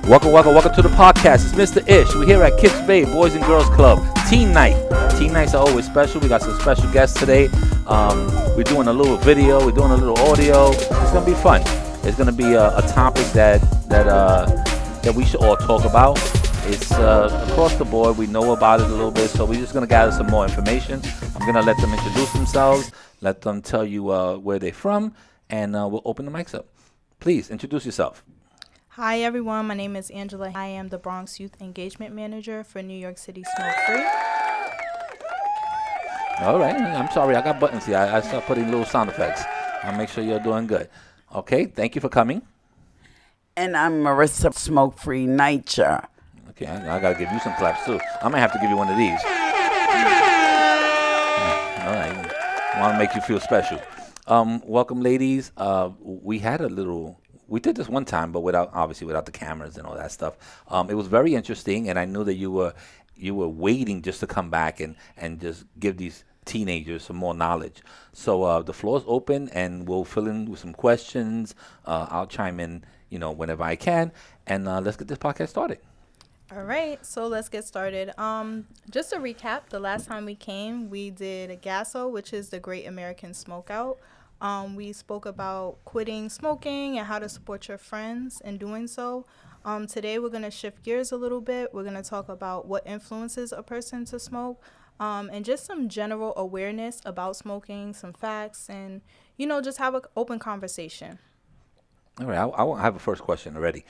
Welcome to the podcast. It's Mr. Ish. We're here at Kips Boys and Girls Club. Teen Night. Teen Nights are always special. We got some special guests today. We're doing a little video. We're doing a little audio. It's going to be fun. It's going to be a topic that we should all talk about. It's across the board. We know about it a little bit, so we're just going to gather some more information. I'm going to let them introduce themselves, let them tell you where they're from, and we'll open the mics up. Please, introduce yourself. Hi everyone, my name is Angela. I am the Bronx Youth Engagement Manager for New York City Smoke Free. All right, I'm sorry, I got buttons here. I start putting little sound effects. I'll make sure you're doing good. Okay, thank you for coming. And I'm Marissa, Smoke Free NYCHA. Okay, I got to give you some claps too. I might have to give you one of these. All right, I want to make you feel special. Welcome, ladies. We did this one time, but without the cameras and all that stuff. It was very interesting, and I knew that you were waiting just to come back and just give these teenagers some more knowledge. So the floor is open, and we'll fill in with some questions. I'll chime in, whenever I can, and let's get this podcast started. All right, so let's get started. Just to recap, the last time we came, we did a GASO, which is the Great American Smokeout. We spoke about quitting smoking and how to support your friends in doing so. Today we're going to shift gears a little bit. We're going to talk about what influences a person to smoke, and just some general awareness about smoking, some facts, and, just have an open conversation. All right, I have a first question already.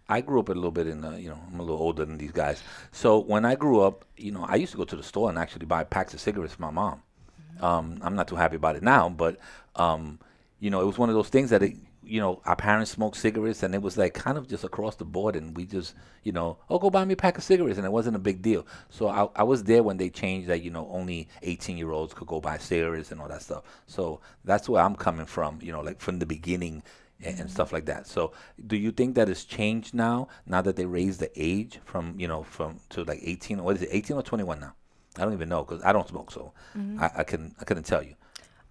I grew up a little bit I'm a little older than these guys. So when I grew up, I used to go to the store and actually buy packs of cigarettes for my mom. I'm not too happy about it now, but, it was one of those things that, our parents smoked cigarettes, and it was like kind of just across the board, and we just, go buy me a pack of cigarettes, and it wasn't a big deal. So I was there when they changed that, only 18-year-olds could go buy cigarettes and all that stuff. So that's where I'm coming from, like from the beginning and stuff like that. So do you think that it's changed now that they raised the age from to like 18, what is it, 18 or 21 now? I don't even know because I don't smoke, so I couldn't tell you.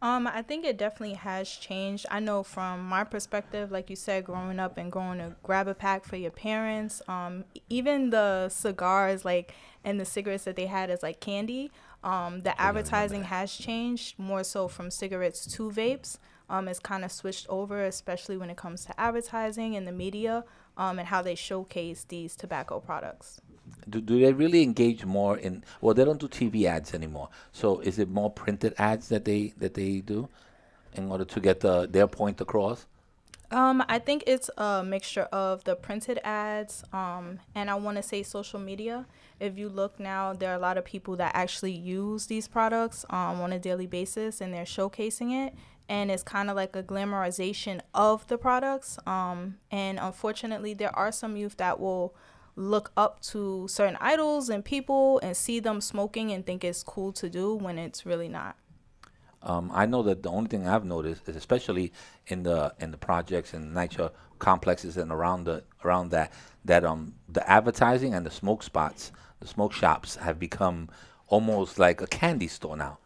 I think it definitely has changed. I know from my perspective, like you said, growing up and going to grab a pack for your parents, even the cigars and the cigarettes that they had as like candy, the advertising has changed more so from cigarettes to vapes. It's kind of switched over, especially when it comes to advertising and the media, and how they showcase these tobacco products. Do they really engage more in? Well, they don't do TV ads anymore. So is it more printed ads that they do in order to get their point across? I think it's a mixture of the printed ads, and I want to say social media. If you look now, there are a lot of people that actually use these products on a daily basis, and they're showcasing it. And it's kind of like a glamorization of the products. And unfortunately, there are some youth that will look up to certain idols and people and see them smoking and think it's cool to do when it's really not. I know that the only thing I've noticed is, especially in the projects and NYCHA complexes and around that the advertising and the smoke spots, the smoke shops have become almost like a candy store now.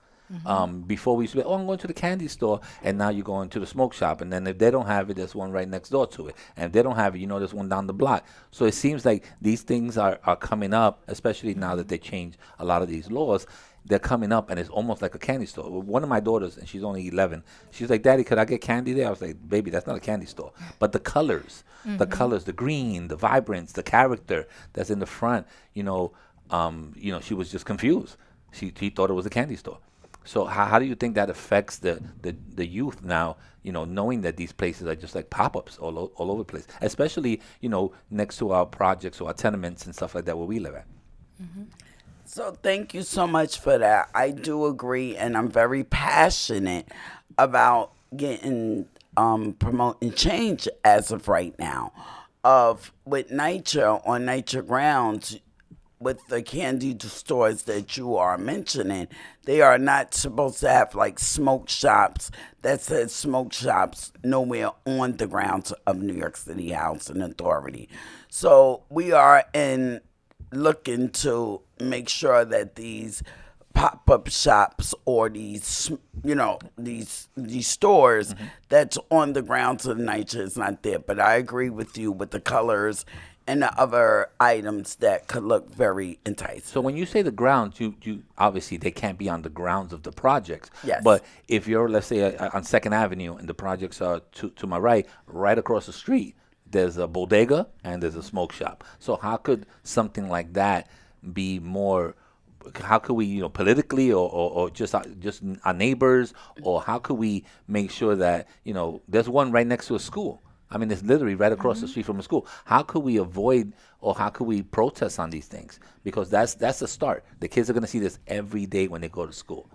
Before we used to be, I'm going to the candy store, and now you're going to the smoke shop, and then if they don't have it, there's one right next door to it, and if they don't have it, there's one down the block. So it seems like these things are coming up, especially now that they changed a lot of these laws. They're coming up, and it's almost like a candy store. One of my daughters, and she's only 11, she's like, "Daddy, could I get candy there?" I was like, "Baby, that's not a candy store." But the colors, the green, the vibrance, the character that's in the front, she was just confused. She thought it was a candy store. So how do you think that affects the youth now, knowing that these places are just like pop-ups all over the place, especially, next to our projects or our tenements and stuff like that where we live at? So thank you so much for that. I do agree, and I'm very passionate about getting promoting change as of right now. With NYCHA on NYCHA grounds, with the candy stores that you are mentioning, they are not supposed to have like smoke shops that says smoke shops nowhere on the grounds of New York City Housing Authority. So we are looking to make sure that these pop-up shops or these stores that's on the grounds of NYCHA is not there. But I agree with you with the colors and the other items that could look very So enticing. when you say the grounds, you obviously they can't be on the grounds of the projects. Yes. But if you're, let's say, on Second Avenue and the projects are to my right, right across the street, there's a bodega and there's a smoke shop. So how could something like that be more? How could we, politically, or just our neighbors, or how could we make sure that there's one right next to a school? I mean, it's literally right across the street from a school. How could we avoid, or how could we protest on these things? Because that's the start. The kids are going to see this every day when they go to school.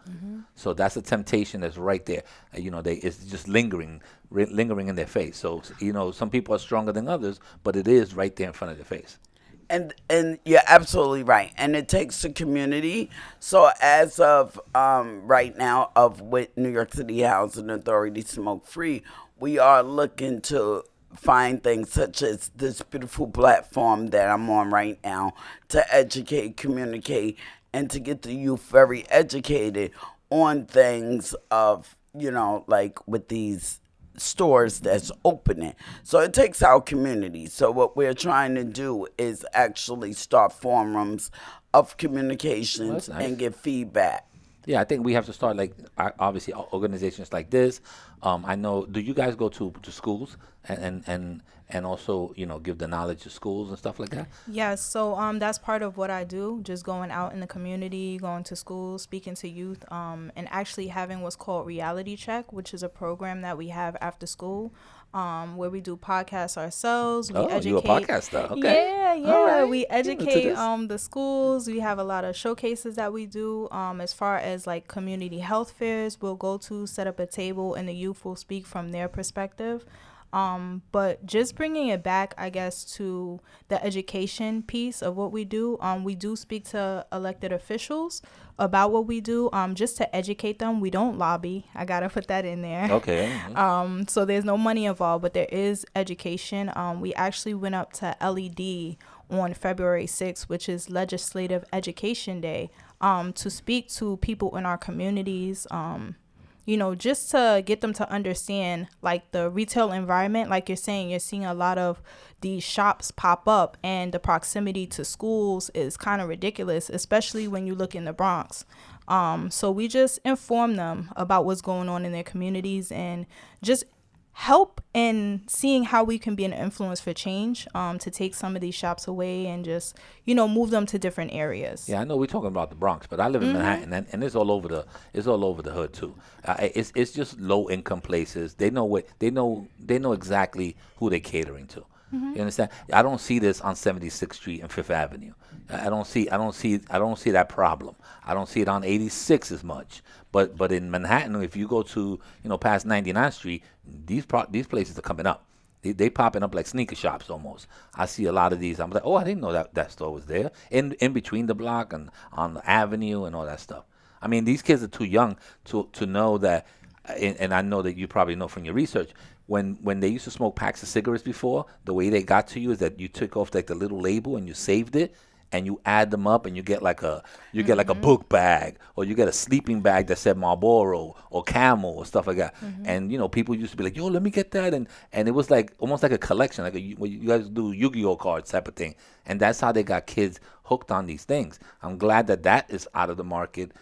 So that's a temptation that's right there. It's just lingering in their face. So some people are stronger than others, but it is right there in front of their face. And you're absolutely right. And it takes a community. So as of right now, of with New York City Housing Authority Smoke Free, we are looking to find things such as this beautiful platform that I'm on right now to educate, communicate, and to get the youth very educated on things of, like with these stores that's opening. So it takes our community. So what we're trying to do is actually start forums of Well, that's communications nice. and get feedback. Yeah, I think we have to start like obviously organizations like this. I know. Do you guys go to schools and also give the knowledge to schools and stuff like that? Yes, so that's part of what I do, just going out in the community, going to schools, speaking to youth, and actually having what's called Reality Check, which is a program that we have after school, where we do podcasts ourselves. We Oh, you a educate. podcaster? Okay. Yeah, All yeah. right. We You into educate this? the schools. We have a lot of showcases that we do. As far as like community health fairs, we'll go to set up a table and the youth will speak from their perspective. But just bringing it back, I guess, to the education piece of what we do. We do speak to elected officials about what we do, just to educate them. We don't lobby. I gotta put that in there. Okay. So there's no money involved, but there is education. We actually went up to LED on February 6th, which is Legislative Education Day, to speak to people in our communities, just to get them to understand like the retail environment. Like you're seeing a lot of these shops pop up, and the proximity to schools is kind of ridiculous, especially when you look in the Bronx. So we just inform them about what's going on in their communities and just help in seeing how we can be an influence for change, to take some of these shops away and just move them to different areas. Yeah, I know we're talking about the Bronx, but I live in Manhattan, and it's all over the hood too. It's just low income places. They know exactly who they're catering to. You understand? I don't see this on 76th Street and Fifth Avenue. I don't see that problem. I don't see it on 86 as much. But in Manhattan, if you go to past 99th Street, these places are coming up. They popping up like sneaker shops almost. I see a lot of these. I'm like, oh, I didn't know that store was there. In between the block and on the avenue and all that stuff. I mean, these kids are too young to know that, and I know that you probably know from your research. When they used to smoke packs of cigarettes before, the way they got to you is that you took off like the little label and you saved it, and you add them up, and you get like a book bag, or you get a sleeping bag that said Marlboro or Camel or stuff like that. And people used to be like, yo, let me get that, and it was like almost like a collection, like what you guys do Yu-Gi-Oh cards type of thing. And that's how they got kids hooked on these things. I'm glad that is out of the market,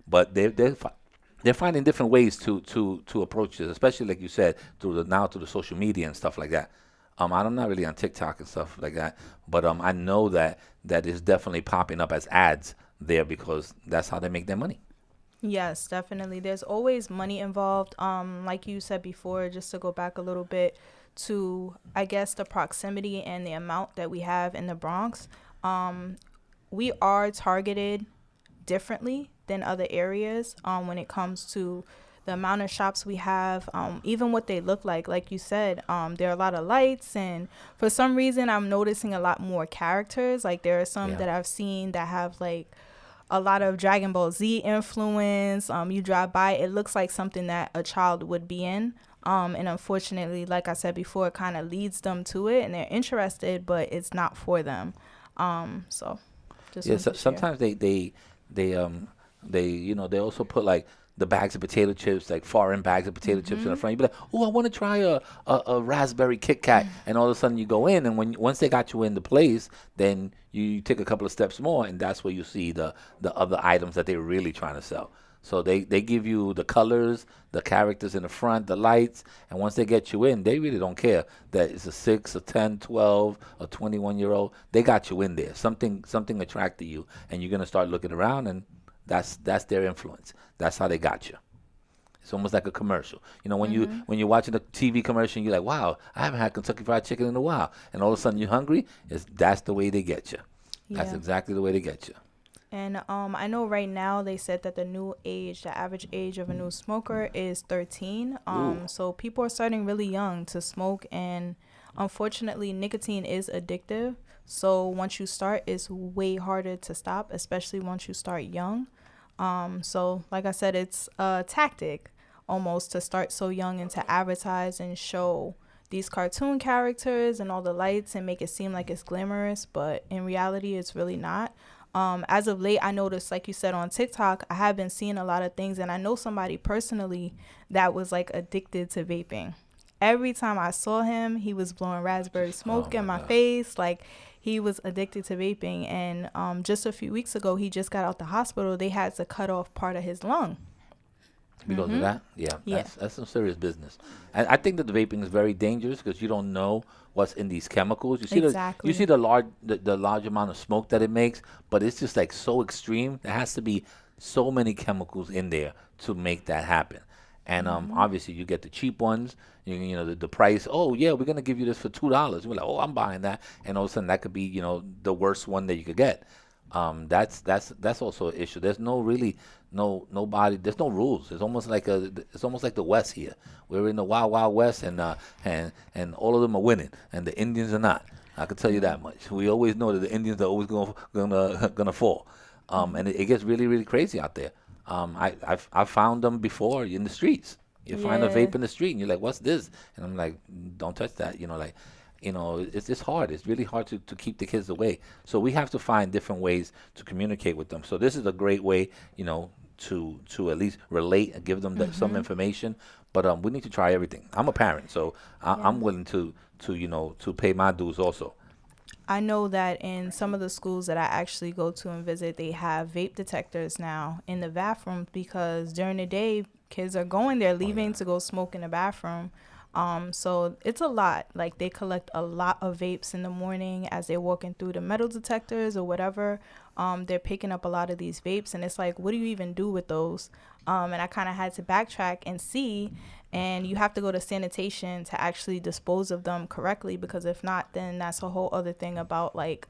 but they're finding different ways to approach this, especially like you said, through the social media and stuff like that. I'm not really on TikTok and stuff like that, but I know that is definitely popping up as ads there because that's how they make their money. Yes, definitely. There's always money involved. Like you said before, just to go back a little bit to, I guess, the proximity and the amount that we have in the Bronx. We are targeted differently than other areas, when it comes to the amount of shops we have, even what they look like. Like you said, there are a lot of lights, and for some reason I'm noticing a lot more characters. Like there are some Yeah. that I've seen that have like a lot of Dragon Ball Z influence. You drive by, it looks like something that a child would be in. And unfortunately, like I said before, it kind of leads them to it and they're interested, but it's not for them. So just Yeah, wanted to share. sometimes they also put like the bags of potato chips, like foreign bags of potato chips in the front. You'd be like, oh, I want to try a raspberry Kit Kat. And all of a sudden you go in, and once they got you in the place, then you take a couple of steps more, and that's where you see the other items that they're really trying to sell. So they give you the colors, the characters in the front, the lights, and once they get you in, they really don't care that it's a 6, a 10, 12, a 21-year-old. They got you in there. Something attracted you, and you're gonna start looking around, and that's their influence. That's how they got you. It's almost like a commercial. You know, when you're watching a TV commercial, you're like, wow, I haven't had Kentucky Fried Chicken in a while, and all of a sudden you're hungry. That's the way they get you. That's Yeah. exactly the way they get you. And I know right now they said that the average age of a new smoker is 13. Ooh. So people are starting really young to smoke, and unfortunately, nicotine is addictive. So once you start, it's way harder to stop, especially once you start young. So like I said, it's a tactic almost to start so young and to advertise and show these cartoon characters and all the lights and make it seem like it's glamorous, but in reality, it's really not. As of late, I noticed, like you said, on TikTok, I have been seeing a lot of things, and I know somebody personally that was like addicted to vaping. Every time I saw him, he was blowing raspberry smoke in my face. Like, he was addicted to vaping. And just a few weeks ago, he just got out the hospital. They had to cut off part of his lung. Because of that, Yeah. that's some serious business. And I think that the vaping is very dangerous because you don't know what's in these chemicals. You see Exactly. the large amount of smoke that it makes, but it's just like so extreme. There has to be so many chemicals in there to make that happen. And obviously you get the cheap ones. You know the price. Oh yeah, we're gonna give you this for $2. We're like, oh, I'm buying that. And all of a sudden that could be the worst one that you could get. That's also an issue. There's nobody. There's no rules. It's almost like the West here. We're in the wild wild West, and all of them are winning, and the Indians are not. I can tell you that much. We always know that the Indians are always gonna fall. And it gets really really crazy out there. I've found them before in the streets. You find a Yeah. vape in the street, and you're like, "What's this?" And I'm like, "Don't touch that." It's hard. It's really hard to keep the kids away. So we have to find different ways to communicate with them. So this is a great way, to at least relate and give them some information. But we need to try everything. I'm a parent, so I'm willing to pay my dues also. I know that in some of the schools that I actually go to and visit, they have vape detectors now in the bathroom because during the day, kids are going there, leaving to go smoke in the bathroom. So it's a lot. Like, they collect a lot of vapes in the morning as they're walking through the metal detectors or whatever. They're picking up a lot of these vapes, and it's like, what do you even do with those? And I kind of had to backtrack and see, and you have to go to sanitation to actually dispose of them correctly, because if not, then that's a whole other thing about like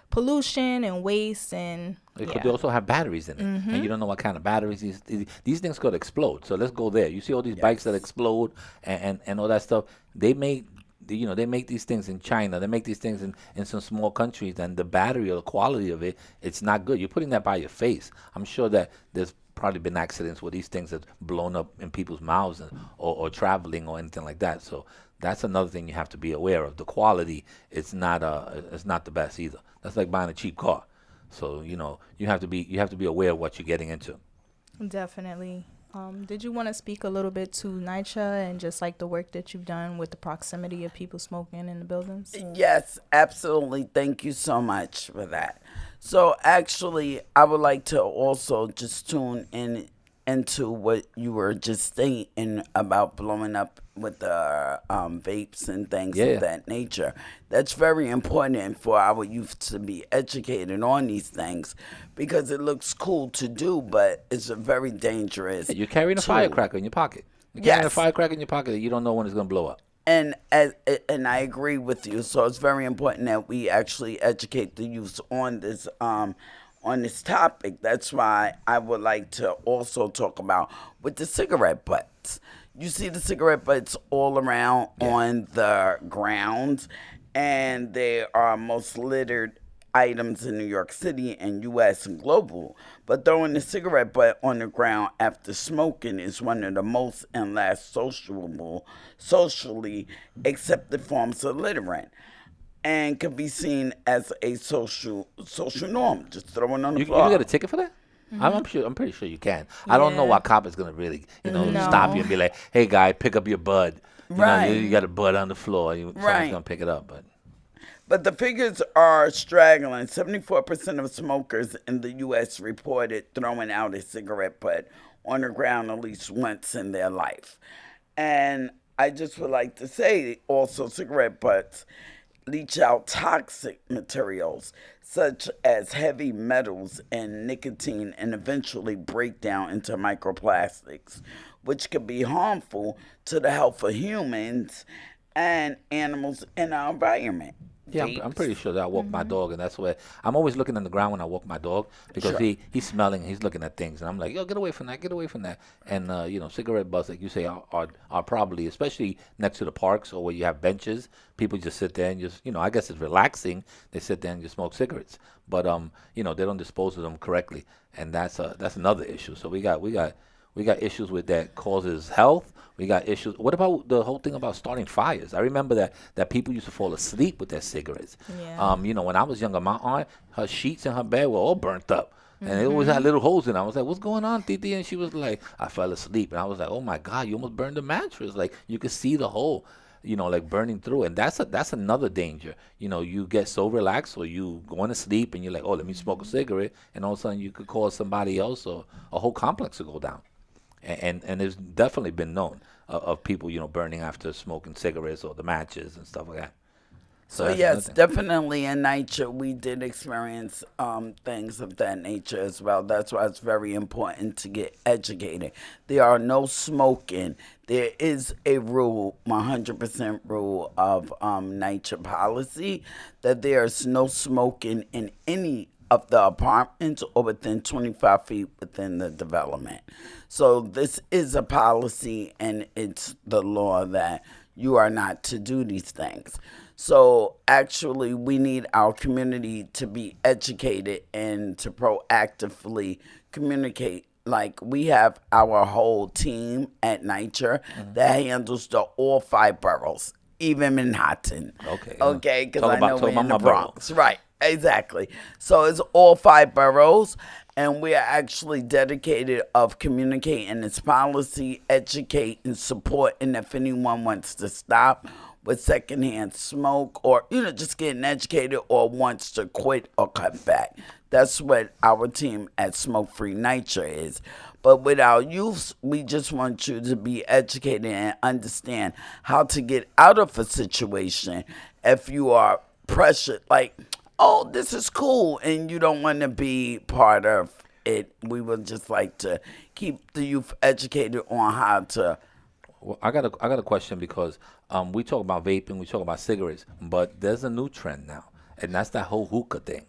pollution and waste and They also have batteries in it, and you don't know what kind of batteries these things could explode. So let's go there. You see all these bikes that explode and all that stuff. They make these things in China. They make these things in some small countries, and the battery or the quality of it's not good. You're putting that by your face. I'm sure that there's probably been accidents where these things have blown up in people's mouths or traveling or anything like that. So that's another thing you have to be aware of. The quality it's not the best either. That's like buying a cheap car. So you have to be aware of what you're getting into. definitely. Did you want to speak a little bit to NYCHA and just like the work that you've done with the proximity of people smoking in the buildings? Yes, absolutely. Thank you so much for that. So actually, I would like to also just tune in into what you were just stating about blowing up with the vapes and things Yeah. of that nature. That's very important for our youth to be educated on these things because it looks cool to do, but it's a very dangerous. You're carrying a tool. firecracker in your pocket. You're carrying a Yes. firecracker in your pocket that you don't know when it's going to blow up. And I agree with you. So it's very important that we actually educate the youth on this topic. That's why I would like to also talk about with the cigarette butts. You see the cigarette butts all around on the ground, and they are most littered items in New York City and U.S. and global. But throwing the cigarette butt on the ground after smoking is one of the most and last socially accepted forms of littering, and can be seen as a social norm. Just throwing on the You floor. get a ticket for that? I'm pretty sure you can. I don't know Yeah. why cop is gonna really, stop you No. and be like, "Hey, guy, pick up your bud." You Right. got a bud on the floor. Someone's Right. gonna pick it up, but But the figures are straggling. 74% of smokers in the U.S. reported throwing out a cigarette butt on the ground at least once in their life. And I just would like to say also, cigarette butts leach out toxic materials such as heavy metals and nicotine and eventually break down into microplastics, which could be harmful to the health of humans and animals in our environment. yeah, I'm Vapes. pretty sure that I walk my dog, and that's where I'm always looking on the ground when I walk my dog because Sure. he's smelling, he's looking at things, and I'm like, yo, get away from that, get away from that. And cigarette butts, like you say, are probably, especially next to the parks or where you have benches, people just sit there and just, I guess it's relaxing. They sit there and just smoke cigarettes, but they don't dispose of them correctly, and that's another issue. So we got issues with that causes health. We got issues. What about the whole thing about starting fires? I remember that people used to fall asleep with their cigarettes. Yeah. When I was younger, my aunt, her sheets in her bed were all burnt up. And it always had little holes in it. I was like, "What's going on, Titi?" And she was like, "I fell asleep." And I was like, "Oh my God, you almost burned the mattress! Like you could see the hole, like burning through." And that's another danger. You get so relaxed, or you going to sleep, and you're like, "Oh, let me smoke a cigarette," and all of a sudden you could cause somebody else or a whole complex to go down. And it's definitely been known of people burning after smoking cigarettes or the matches and stuff like that. So So that's another yes, thing. definitely in nature we did experience things of that nature as well. That's why it's very important to get educated. There are no smoking. There is a rule, 100% rule of NYCHA policy that there's no smoking in any of the apartments or within 25 feet within the development. So this is a policy and it's the law that you are not to do these things. So actually, we need our community to be educated and to proactively communicate. Like we have our whole team at NYCHA that handles all 5 boroughs, even Manhattan. Okay. Okay, because Talk I know about talk we're about in the my borough. Bronx. Right, exactly. So it's all 5 boroughs, and we are actually dedicated of communicating this policy, educate, and support. And if anyone wants to stop with secondhand smoke or just getting educated or wants to quit or cut back, that's what our team at Smoke Free NYCHA is. But with our youth, we just want you to be educated and understand how to get out of a situation if you are pressured, like, oh, this is cool, and you don't want to be part of it. We would just like to keep the youth educated on how to. Well, I got a question because we talk about vaping, we talk about cigarettes, but there's a new trend now, and that's that whole hookah thing.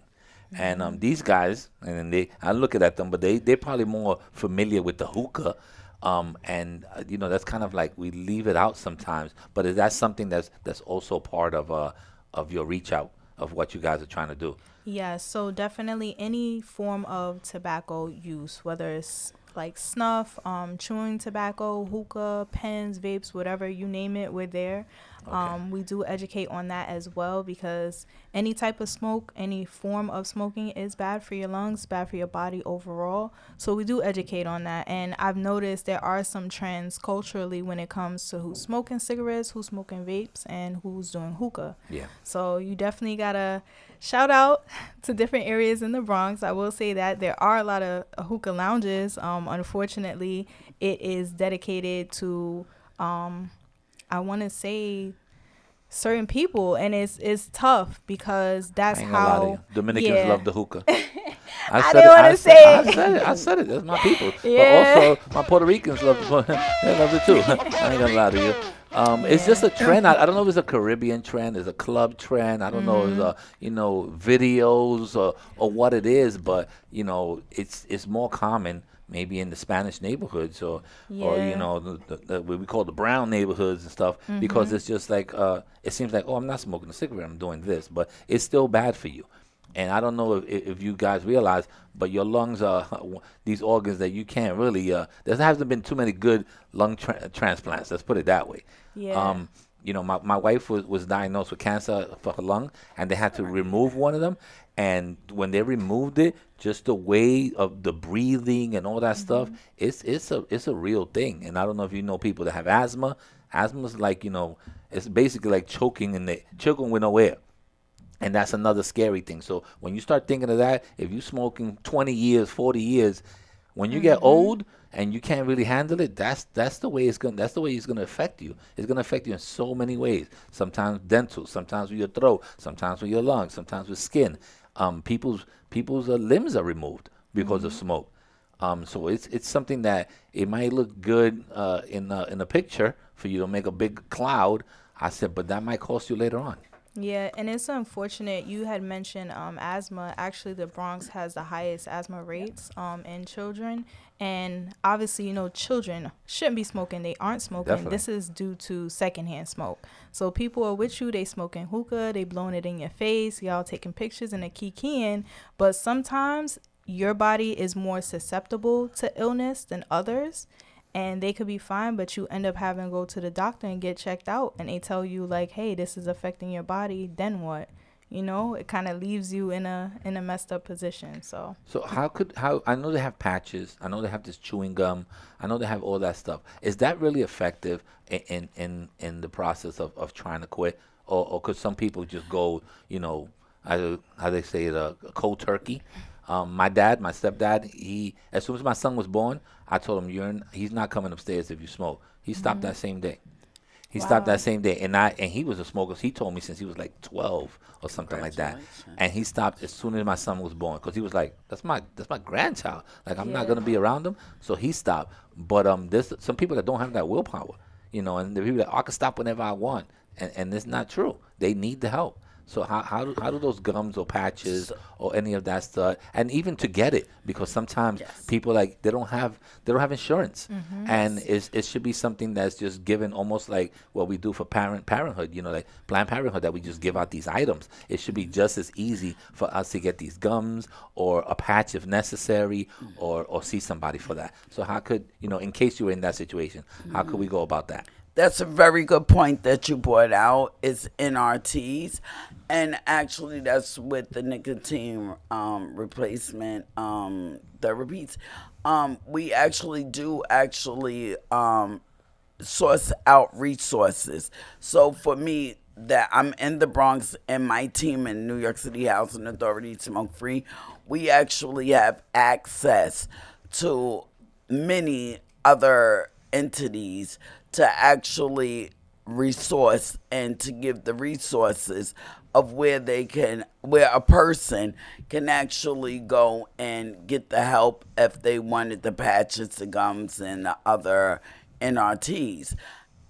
And these guys, and I look at them, but they're probably more familiar with the hookah. That's kind of like we leave it out sometimes. But is that something that's also part of your reach out of what you guys are trying to do? Yeah, so definitely any form of tobacco use, whether it's like snuff, chewing tobacco, hookah, pens, vapes, whatever you name it, we're there. Okay. We do educate on that as well because any type of smoke, any form of smoking is bad for your lungs, bad for your body overall. So we do educate on that. And I've noticed there are some trends culturally when it comes to who's smoking cigarettes, who's smoking vapes, and who's doing hookah. Yeah. So you definitely got to shout out to different areas in the Bronx. I will say that there are a lot of hookah lounges. Unfortunately, it is dedicated to, I want to say, certain people, and it's tough because that's I ain't gonna lie to you. how. Dominicans Yeah. love the hookah. I didn't want to say I it. said it. I said it. That's my people. Yeah. But also, my Puerto Ricans love they love it too. I ain't gonna lie to you. It's just a trend. I don't know if it's a Caribbean trend, it's a club trend. I don't know if it's videos or what it is, but it's more common maybe in the Spanish neighborhoods or Yeah. what we call the brown neighborhoods and stuff because it's just like it seems like, oh, I'm not smoking a cigarette, I'm doing this, but it's still bad for you. And I don't know if you guys realize, but your lungs are these organs that you can't really. There hasn't been too many good lung transplants. Let's put it that way. Yeah. my wife was diagnosed with cancer for her lung, and they had to remove one of them. And when they removed it, just the way of the breathing and all that stuff, it's a real thing. And I don't know if you know people that have asthma. Asthma's like, it's basically like choking with no air. And that's another scary thing. So when you start thinking of that, if you're smoking 20 years, 40 years, when you get old and you can't really handle it, that's the way it's gonna affect you. It's gonna affect you in so many ways. Sometimes dental, sometimes with your throat, sometimes with your lungs, sometimes with skin. People's limbs are removed because of smoke. So it's something that it might look good in a picture for you to make a big cloud. I said, but that might cost you later on. Yeah, and it's unfortunate. You had mentioned asthma. Actually, the Bronx has the highest asthma rates in children. And obviously, children shouldn't be smoking. They aren't smoking. Definitely. This is due to secondhand smoke. So people are with you. They smoking hookah. They blowing it in your face. Y'all taking pictures and they kikiing. But sometimes your body is more susceptible to illness than others. And they could be fine, but you end up having to go to the doctor and get checked out. And they tell you, like, hey, this is affecting your body. Then what? It kind of leaves you in a messed up position. So How I know they have patches. I know they have this chewing gum. I know they have all that stuff. Is that really effective in the process of trying to quit, or could some people just go, how they say it, cold turkey? My stepdad, he as soon as my son was born, I told him he's not coming upstairs if you smoke. He stopped that same day. He stopped that same day, and he was a smoker. He told me since he was like 12 or something like that, and he stopped as soon as my son was born because he was like, that's my grandchild. Like I'm not gonna be around him, so he stopped. But there's some people that don't have that willpower, and the people that I can stop whenever I want, and it's not true. They need the help. So how do those gums or patches or any of that stuff, and even to get it, because sometimes people like they don't have insurance, and it should be something that's just given almost like what we do for parenthood, like Planned Parenthood, that we just give out these items. It should be just as easy for us to get these gums or a patch if necessary, or see somebody for that. So how could in case you were in that situation, how could we go about that? That's a very good point that you brought out. Is NRTs, and actually that's with the nicotine replacement therapies. We actually do source out resources. So for me, that I'm in the Bronx and my team in New York City Housing Authority Smoke Free, we actually have access to many other entities to actually resource and to give the resources of where a person can actually go and get the help if they wanted the patches, the gums, and the other NRTs.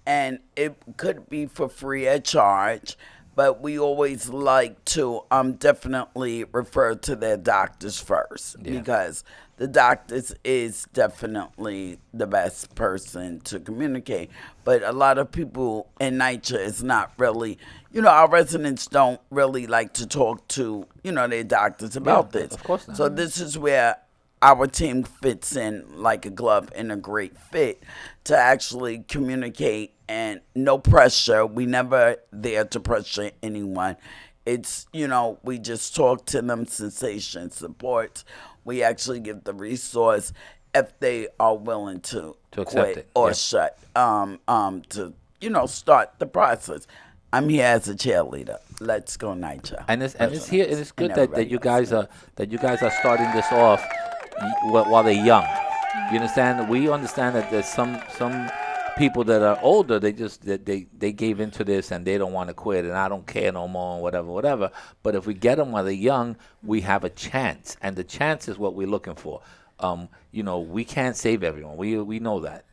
And it could be for free of charge, but we always like to definitely refer to their doctors first, because the doctors is definitely the best person to communicate. But a lot of people in NYCHA is not really, our residents don't really like to talk to, their doctors about this. Of course not. So this is where our team fits in like a glove and a great fit to actually communicate, and no pressure. We never there to pressure anyone. It's, we just talk to them, sensation supports. We actually give the resource if they are willing to accept quit it. or Yeah. shut, to, start the process. I'm here as a cheerleader. Let's go, NYCHA. And it's here. And it's good And that you everybody guys are starting this off while they're young. You understand? We understand that there's some people that are older. They gave into this and they don't want to quit, and I don't care no more, and whatever. But if we get them while they're young, we have a chance, and the chance is what we're looking for. We can't save everyone. We know that.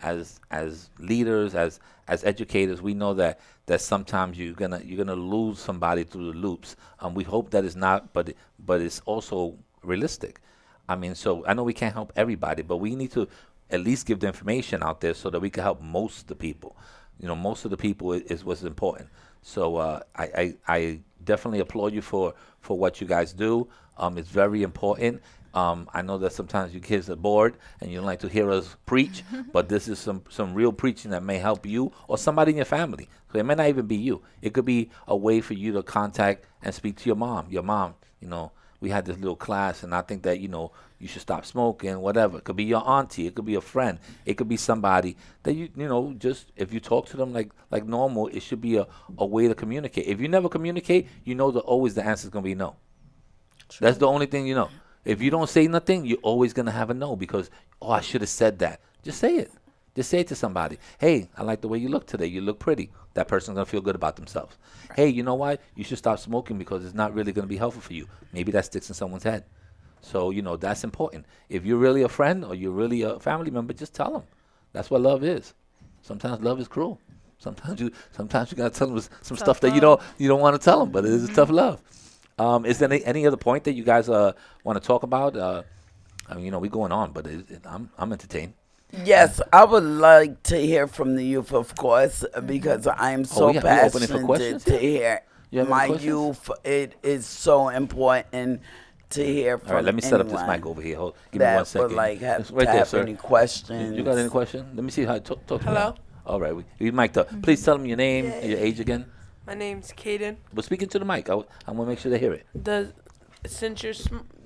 As leaders, as educators, we know that sometimes you're gonna lose somebody through the loops. We hope that it's not, but it's also realistic. I mean, so I know we can't help everybody, but we need to at least give the information out there so that we can help most of the people. Most of the people is what's important. So I definitely applaud you for what you guys do. It's very important. I know that sometimes you kids are bored and you don't like to hear us preach, but this is some real preaching that may help you or somebody in your family. So it may not even be you. It could be a way for you to contact and speak to your mom. Your mom, we had this little class, and I think that you should stop smoking. Whatever. It could be your auntie. It could be a friend. It could be somebody that just if you talk to them like normal, it should be a way to communicate. If you never communicate, that always the answer is gonna be no. That's the only thing you know. If you don't say nothing, you're always gonna have a no because I should have said that. Just say it. Just say it to somebody. Hey, I like the way you look today. You look pretty. That person's gonna feel good about themselves. Hey, you know what? You should stop smoking because it's not really gonna be helpful for you. Maybe that sticks in someone's head. So that's important. If you're really a friend or you're really a family member, just tell them. That's what love is. Sometimes love is cruel. Sometimes you gotta tell them some stuff that you don't want to tell them, but it is tough love. Is there any other point that you guys want to talk about? We going on, but I'm entertained. Yes, I would like to hear from the youth, of course, because I'm so we opening for passionate questions to here? hear my youth. It is so important to hear from All right, let me set up this anyone mic over here. Give me 1 that second. would like have It's right to there, have sir. any questions. You got any question? Let me see how talk to me. Hello? All right, you mic'd up. Please tell them your name, your age again. My name's Kaden. But speaking to the mic, I want to make sure they hear it.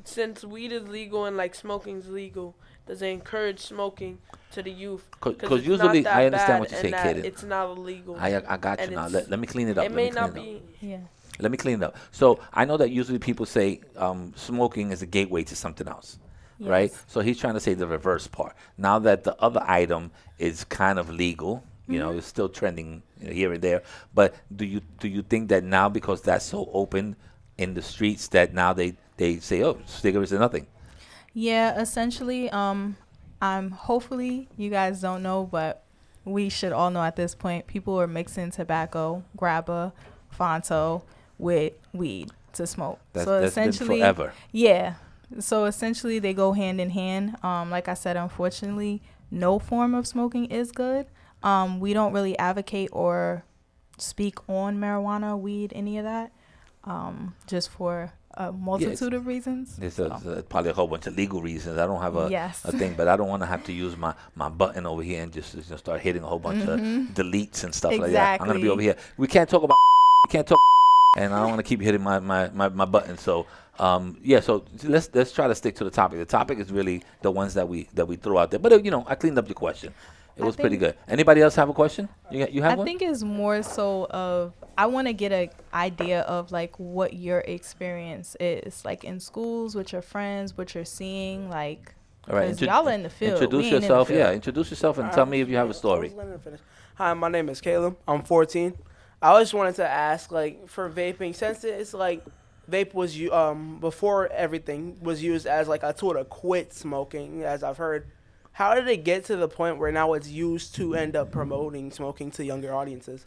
Since weed is legal and like smoking's legal, does it encourage smoking to the youth? Because usually, I understand what you're saying, Kaden. It's not illegal. I got you now. Let me clean it up. It may not be. Yeah. Let me clean it up. So I know that usually people say smoking is a gateway to something else, right? So he's trying to say the reverse part. Now that the other item is kind of legal, it's still trending here and there. But do you think that now because that's so open in the streets that now they say, oh, cigarettes are nothing? Yeah, essentially, hopefully you guys don't know, but we should all know at this point, people are mixing tobacco, grabba, Fonto with weed to smoke. That's essentially, been forever. Yeah. So essentially they go hand in hand. Like I said, unfortunately, no form of smoking is good. We don't really advocate or speak on marijuana, weed, any of that, just for a multitude of reasons. There's probably a whole bunch of legal reasons. I don't have a thing, but I don't want to have to use my button over here and just start hitting a whole bunch of deletes and stuff like that. I'm going to be over here. We can't talk about we can't talk and I don't want to keep hitting my button. So so let's try to stick to the topic. The topic is really the ones that we throw out there. But I cleaned up your question. It was pretty good. Anybody else have a question? You have one? I think it's more so of I want to get an idea of like what your experience is like in schools with your friends, what you're seeing, like. All right, because y'all are in the field. Introduce yourself. Yeah, introduce yourself and tell me if you have a story. Hi, my name is Caleb. I'm 14. I just wanted to ask, like, for vaping, since it's like vape was before everything was used as like a tool to quit smoking, as I've heard. How did it get to the point where now it's used to end up promoting smoking to younger audiences?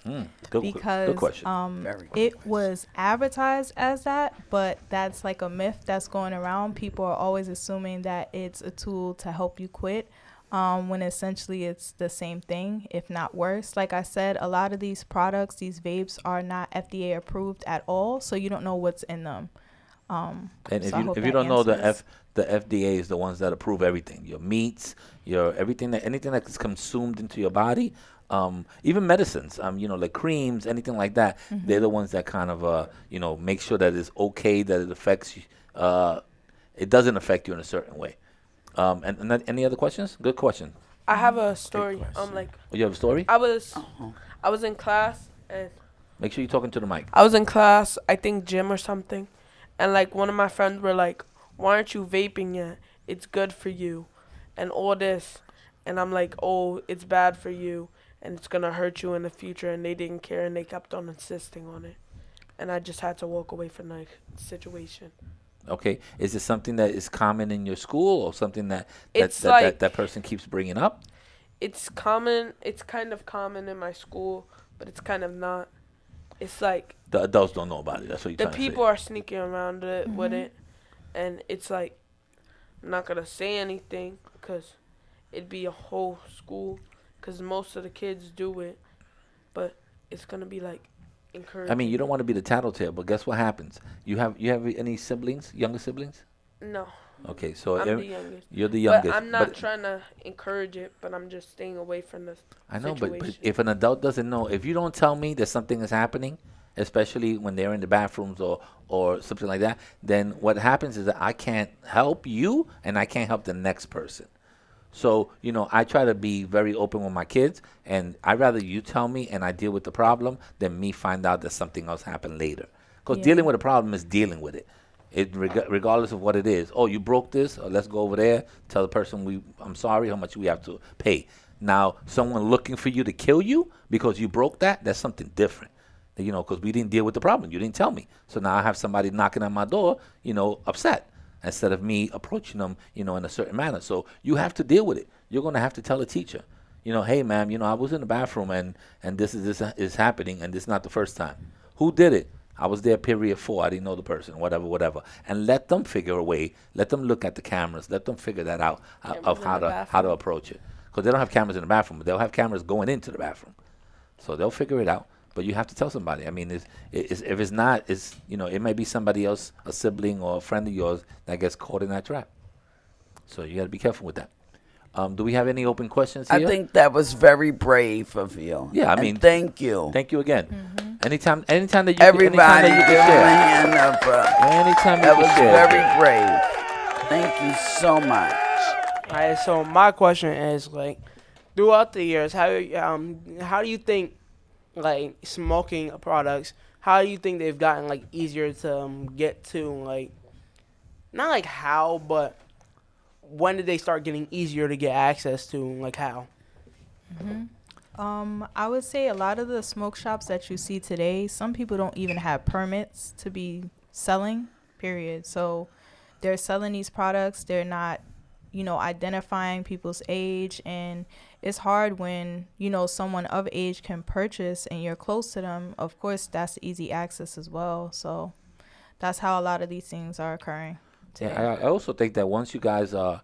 Good question. It was advertised as that, but that's like a myth that's going around. People are always assuming that it's a tool to help you quit, when essentially it's the same thing, if not worse. Like I said, a lot of these products, these vapes, are not FDA approved at all, so you don't know what's in them. And if you don't know, the FDA is the ones that approve everything. Your meats, your anything that's consumed into your body, even medicines, like creams, anything like that. They're the ones that kind of make sure that it's okay, that it affects you. It doesn't affect you in a certain way. And any other questions? Good question. I have a story. You have a story? I was in class and Make sure you're talking to the mic. I was in class, I think gym or something, and like one of my friends were like, "Why aren't you vaping yet? It's good for you," and all this, and I'm like, "Oh, it's bad for you, and it's gonna hurt you in the future," and they didn't care, and they kept on insisting on it, and I just had to walk away from the situation. Okay, is it something that is common in your school, or something that that person keeps bringing up? It's common. It's kind of common in my school, but it's kind of not. It's like the adults don't know about it. That's what you're trying to say. The people are sneaking around it with it, and it's like I'm not gonna say anything because it'd be a whole school because most of the kids do it, but it's gonna be like encouraging. I mean, you don't want to be the tattletale, but guess what happens? You have any siblings, younger siblings? No. Okay, so I'm the youngest. you're the But youngest. I'm not trying to encourage it, but I'm just staying away from the I know, but situation. if an adult doesn't know, if you don't tell me that something is happening, especially when they're in the bathrooms or something like that, then what happens is that I can't help you and I can't help the next person. So, I try to be very open with my kids, and I'd rather you tell me and I deal with the problem than me find out that something else happened later. Because Yeah. dealing with a problem is dealing with it. Regardless of what it is. Oh, you broke this? Or let's go over there. Tell the person I'm sorry. How much we have to pay? Now, someone looking for you to kill you because you broke that. That's something different. Because we didn't deal with the problem. You didn't tell me. So now I have somebody knocking on my door. Upset instead of me approaching them. In a certain manner. So you have to deal with it. You're gonna have to tell a teacher. Hey, ma'am. I was in the bathroom and this is happening and this is not the first time. Who did it? I was there period 4. I didn't know the person, whatever. And let them figure a way. Let them look at the cameras. Let them figure that out of Cameras in how the to bathroom. approach it. Because they don't have cameras in the bathroom, but they'll have cameras going into the bathroom. So they'll figure it out. But you have to tell somebody. I mean, if it's not, it may be somebody else, a sibling or a friend of yours that gets caught in that trap. So you got to be careful with that. Do we have any open questions here? I think that was very brave of you. Yeah, I And mean, thank you. Thank you again. Anytime that you Everybody, anytime give that him a you can hand up. share. Anytime That you was can share. very brave. Thank you so much. Alright, so my question is like, throughout the years, how do you think like smoking products? How do you think they've gotten like easier to get to like, not like how, but when did they start getting easier to get access to? Like how? I would say a lot of the smoke shops that you see today, some people don't even have permits to be selling, period. So they're selling these products. They're not, identifying people's age. And it's hard when, someone of age can purchase and you're close to them. Of course, that's easy access as well. So that's how a lot of these things are occurring today. Yeah, I also think that once you guys are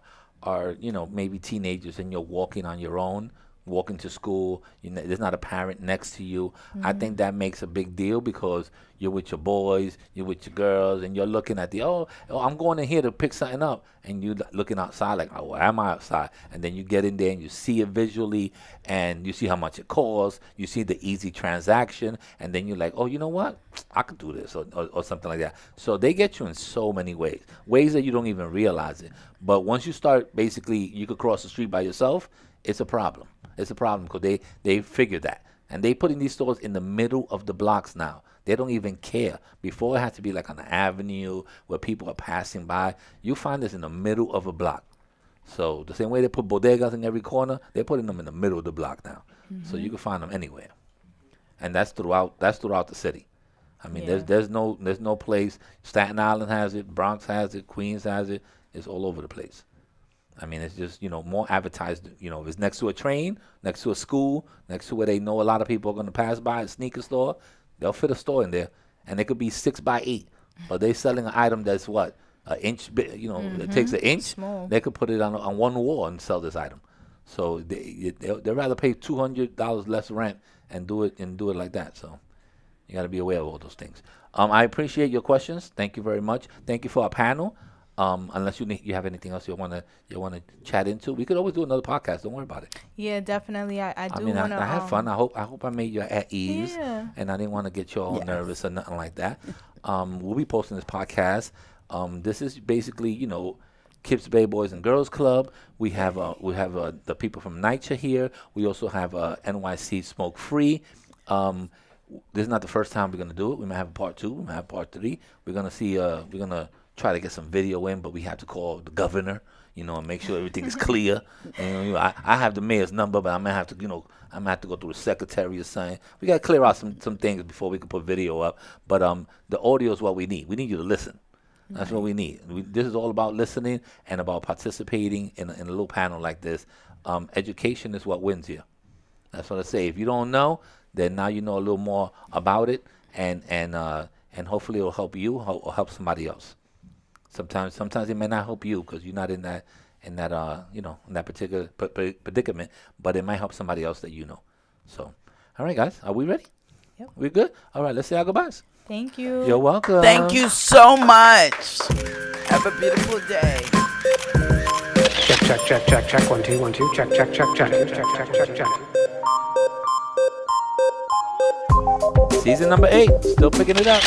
maybe teenagers and you're walking on your own, walking to school, there's not a parent next to you. I think that makes a big deal because you're with your boys, you're with your girls, and you're looking at I'm going in here to pick something up, and you looking outside like, oh, why am I outside? And then you get in there and you see it visually, and you see how much it costs. You see the easy transaction, and then you're like, oh, you know what? I could do this, or something like that. So they get you in so many ways that you don't even realize it. But once you start, basically, you could cross the street by yourself. It's a problem. It's a problem because they figure that. And they putting these stores in the middle of the blocks now. They don't even care. Before it had to be like on an avenue where people are passing by. You find this in the middle of a block. So the same way they put bodegas in every corner, they're putting them in the middle of the block now. So you can find them anywhere. And that's throughout the city. I mean, Yeah. there's no place. Staten Island has it, Bronx has it, Queens has it. It's all over the place. I mean, it's just, more advertised. If it's next to a train, next to a school, next to where they know a lot of people are going to pass by, a sneaker store, they'll fit a store in there. And it could be 6 by 8. But they selling an item that's what? An inch, it takes an inch. Small. They could put it on one wall and sell this item. So they'd rather pay $200 less rent and do it like that. So you got to be aware of all those things. I appreciate your questions. Thank you very much. Thank you for our panel. Unless you have anything else you wanna chat into, we could always do another podcast. Don't worry about it. Yeah, definitely. I do mean, want to. I had fun. I hope I made you at ease, Yeah. and I didn't want to get you all Yes. nervous or nothing like that. We'll be posting this podcast. This is basically Kips Bay Boys and Girls Club. We have the people from NYCHA here. We also have NYC Smoke Free. This is not the first time we're gonna do it. We might have a part 2. We might have part 3. We're gonna try to get some video in, but we have to call the governor, and make sure everything is clear. I have the mayor's number, but I'm gonna have to, go through the secretary or something. We gotta clear out some things before we can put video up. But the audio is what we need. We need you to listen. That's what we need. This is all about listening and about participating in a little panel like this. Education is what wins here. That's what I say. If you don't know, then now you know a little more about it, and hopefully it'll help you or help somebody else. Sometimes it may not help you because you're not in that in that particular predicament, but it might help somebody else that you know. So, all right, guys, are we ready? Yep. We good? All right, let's say our goodbyes. Thank you. You're welcome. Thank you so much. Have a beautiful day. check. 1 2 1 2. Check. Check. Season number 8, still picking it up.